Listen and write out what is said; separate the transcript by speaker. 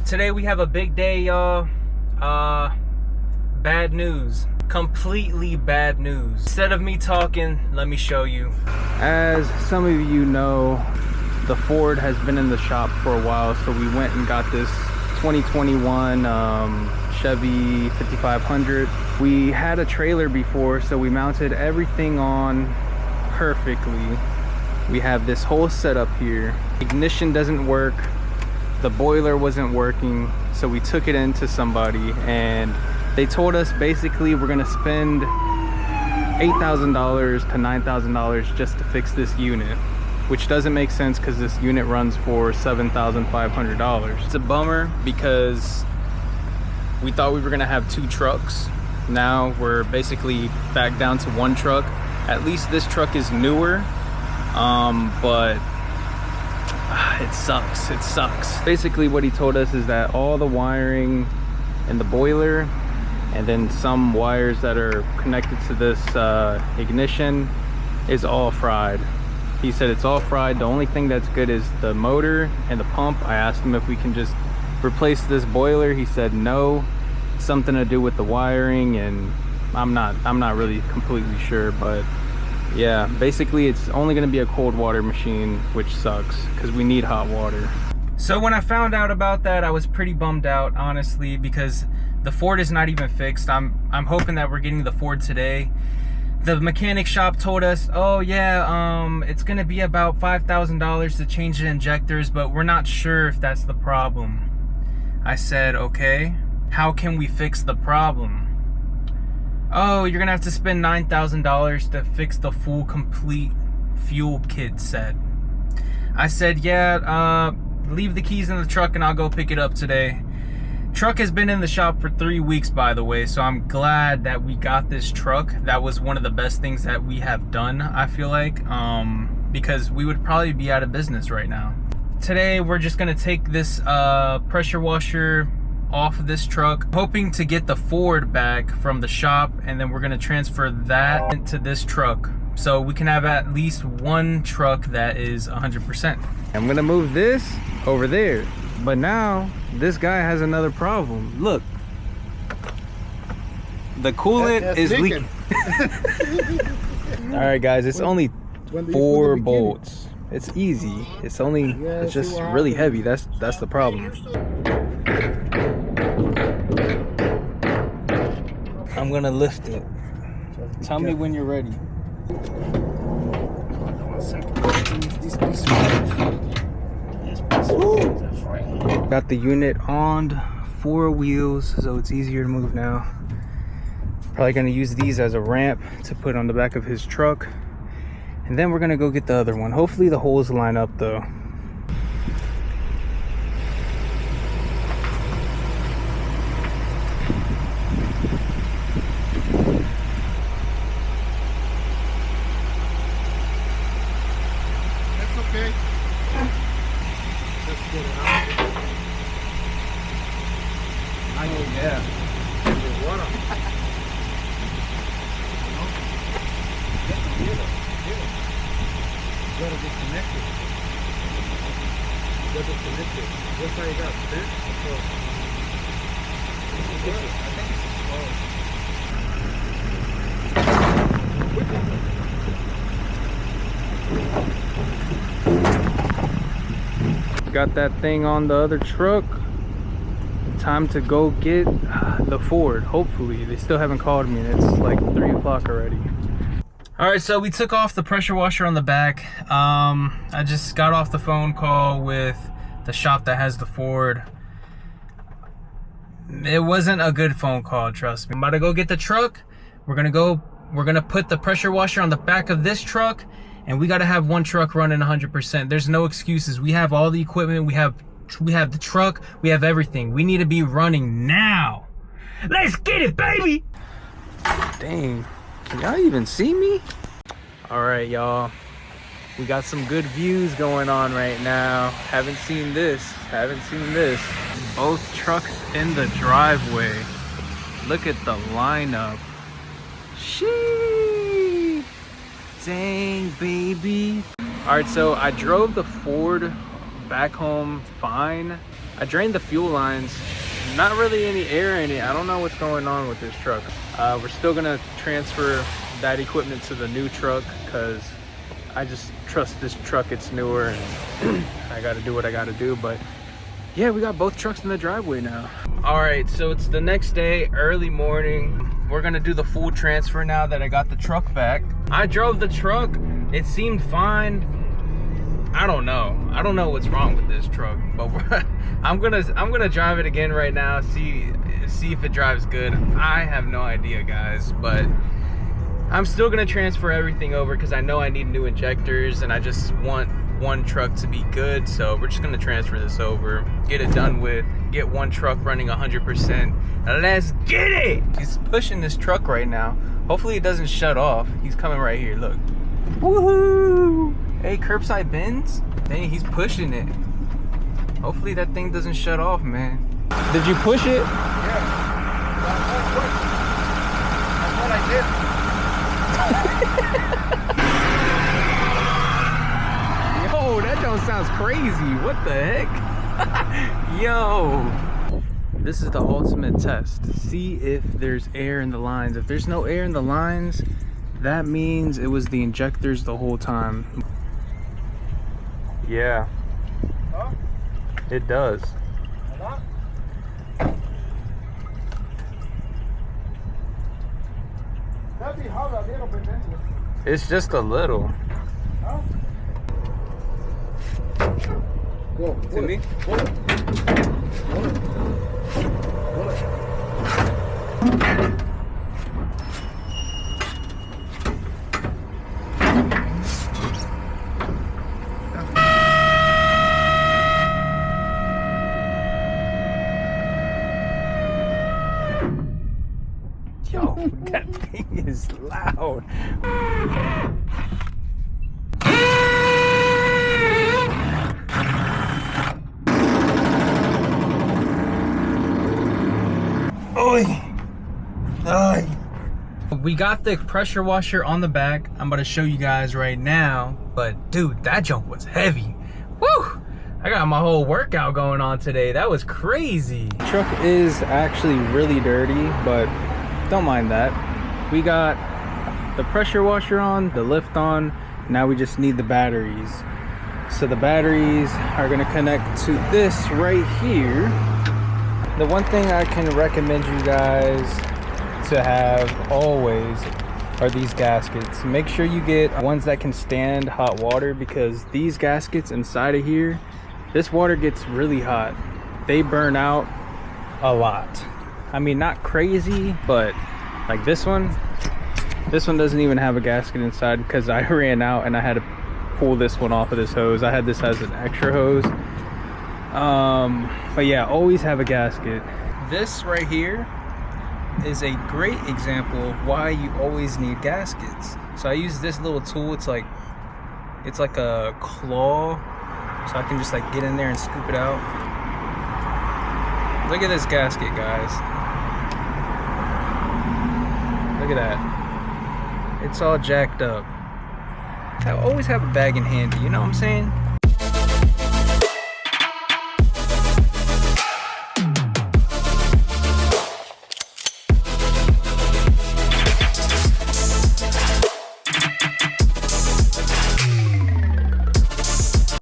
Speaker 1: Today we have a big day, y'all. Bad news. Completely bad news. Instead of me talking, let me show you. As some of you know, the Ford has been in the shop for a while, so we went and got this 2021 Chevy 5500. We had a trailer before, so we mounted everything on perfectly. We have this whole setup here. Ignition doesn't work, the boiler wasn't working, so we took it into somebody and they told us basically we're gonna spend $8,000 to $9,000 just to fix this unit, which doesn't make sense because this unit runs for $7,500. It's a bummer because we thought we were gonna have 2 trucks. Now we're basically back down to 1 truck. At least this truck is newer, but it sucks. Basically what he told us is that all the wiring in the boiler and then some wires that are connected to this ignition is all fried. He said it's all fried. The only thing that's good is the motor and the pump. I asked him if we can just replace this boiler. He said no, something to do with the wiring, and I'm not really completely sure, but yeah, basically it's only going to be a cold water machine, which sucks because we need hot water. So when I found out about that, I was pretty bummed out, honestly, because the Ford is not even fixed. I'm hoping that we're getting the Ford today. The mechanic shop told us, oh yeah, it's gonna be about $5,000 to change the injectors, but we're not sure if that's the problem. I said, okay, how can we fix the problem? Oh, you're gonna have to spend $9,000 to fix the full complete fuel kit set. I said, yeah, leave the keys in the truck and I'll go pick it up today. Truck has been in the shop for 3 weeks, by the way, so I'm glad that we got this truck. That was one of the best things that we have done, I feel like, because we would probably be out of business right now. Today we're just gonna take this pressure washer off of this truck, hoping to get the Ford back from the shop, and then we're gonna transfer that into this truck so we can have at least 1 truck that is 100%. I'm gonna move this over there, but now this guy has another problem. Look, the coolant is leaking. All right guys, it's only 4 bolts. It's easy. It's just really heavy. That's the problem. I'm gonna lift it. Tell me when you're ready. Got the unit on 4 wheels, so it's easier to move now. Probably gonna use these as a ramp to put on the back of his truck, and then we're gonna go get the other one. Hopefully the holes line up though.
Speaker 2: Okay. Let's get it out.
Speaker 1: Yeah.
Speaker 2: There's water. You gotta get connected. What side you got? This? I think
Speaker 1: it's got that thing on the other truck. Time to go get the Ford. Hopefully they still haven't called me, and it's like 3 o'clock already. All right, so we took off the pressure washer on the back. I just got off the phone call with the shop that has the Ford. It wasn't a good phone call, trust me. I'm about to go get the truck. We're gonna put the pressure washer on the back of this truck, and we gotta have 1 truck running 100%. There's no excuses. We have all the equipment. We have the truck. We have everything. We need to be running now. Let's get it, baby. Dang, can y'all even see me? All right, y'all. We got some good views going on right now. Haven't seen this. Both trucks in the driveway. Look at the lineup. Sheesh. Dang, baby. All right, so I drove the Ford back home fine. I drained the fuel lines. Not really any air in it. I don't know what's going on with this truck. We're still gonna transfer that equipment to the new truck because I just trust this truck. It's newer and I gotta do what I gotta do. But yeah, we got both trucks in the driveway now. All right, so it's the next day, early morning. We're gonna do the full transfer now that I got the truck back. I drove the truck, it seemed fine. I don't know what's wrong with this truck, but I'm gonna drive it again right now, see if it drives good. I have no idea, guys, but I'm still gonna transfer everything over because I know I need new injectors and I just want one truck to be good. So we're just gonna transfer this over, get it done with, get one truck running 100%. Let's get it. He's pushing this truck right now. Hopefully it doesn't shut off. He's coming right here, look. Woohoo! Hey, curbside bins. Dang, he's pushing it. Hopefully that thing doesn't shut off, man. Did you push it?
Speaker 2: Yeah. That's what I did.
Speaker 1: Yo, that don't sound crazy. What the heck? Yo. This is the ultimate test. See if there's air in the lines. If there's no air in the lines, that means it was the injectors the whole time. Yeah.
Speaker 2: Huh?
Speaker 1: It does.
Speaker 2: Huh? That'd be hard a little bit anyway.
Speaker 1: It's just a little.
Speaker 2: Huh? Go.
Speaker 1: To me? Yo, that thing is loud. We got the pressure washer on the back. I'm about to show you guys right now. But dude, that junk was heavy. Woo! I got my whole workout going on today. That was crazy. The truck is actually really dirty, but don't mind that. We got the pressure washer on, the lift on. Now we just need the batteries. So the batteries are gonna connect to this right here. The one thing I can recommend you guys to have always are these gaskets. Make sure you get ones that can stand hot water, because these gaskets inside of here, this water gets really hot. They burn out a lot. I mean, not crazy, but like this one doesn't even have a gasket inside because I ran out and I had to pull this one off of this hose. I had this as an extra hose. But yeah, always have a gasket. This right here is a great example of why you always need gaskets. So I use this little tool. It's like a claw, so I can just like get in there and scoop it out. Look at this gasket, guys. Look at that. It's all jacked up. I always have a bag in handy, you know what I'm saying?